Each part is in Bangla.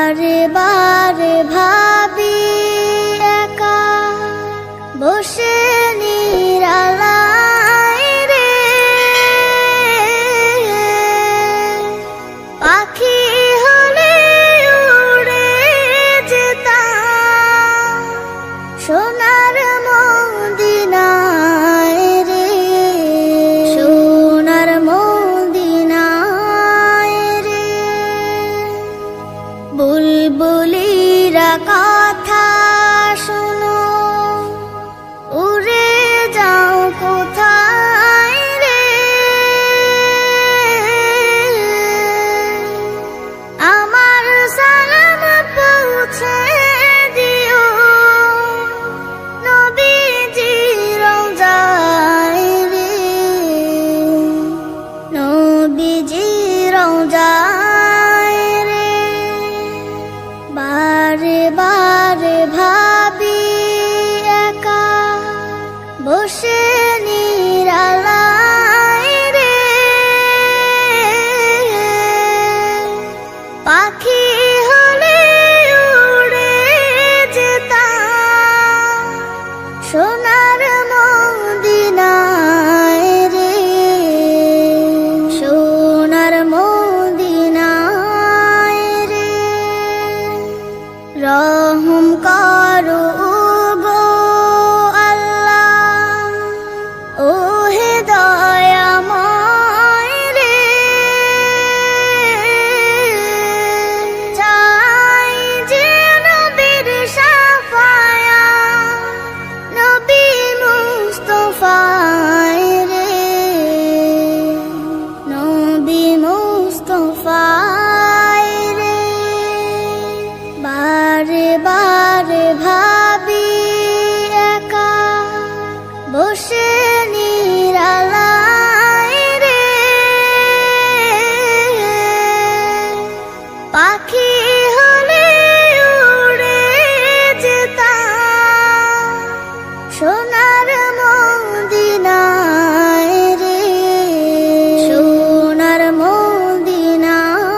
বারে বারে ভাবি একা বসে নিরালায় রে, পাখি হলে উড়ে যেতাম সোনার মদিনায় রে, সোনার মদিনায় রে। বুলবুলিরা কথা শোনো, উড়ে যাও কোথায় রে, আমার সালাম পৌঁছে দিও নবীজি রওজায় রে, নবীজি রওজায় রে। বারে বারে ভাবি একা বসে নিরালায় রে, পাখি হলে উড়ে যেতাম সোনার মদিনায় রে, সোনার মদিনায় রে। রহম করো গো আল্লাহ, ও হে দয়াময় রে, চাই যে নবীর শাফায়াত, নবী মুস্তাফায় রে, নবী মুস্তাফায় রে। বারে বারে ভাবি একা বসে নিরালায় রে, পাখি হলে উড়ে যেতাম সোনার মদিনায় রে, সোনার মদিনায়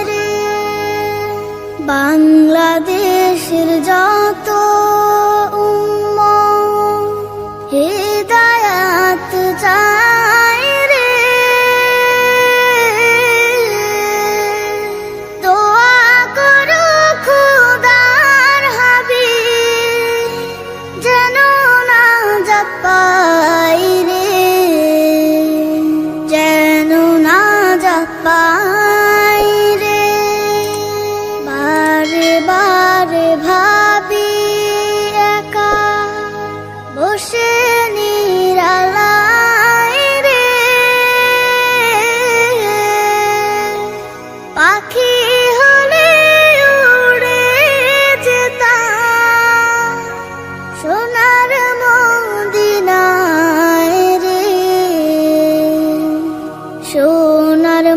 রে। বাংলাদেশের যত উম্মত হিদায়াত চায় রে, দোয়া করো খোদার হাবিব যেন নাজাত পাই রে, যেন নাজাত পাই রে। বারে বারে ভাবি একা বসে নিরালায় রে, পাখি হলে উড়ে যেতাম সোনার মদিনায় রে, সোনার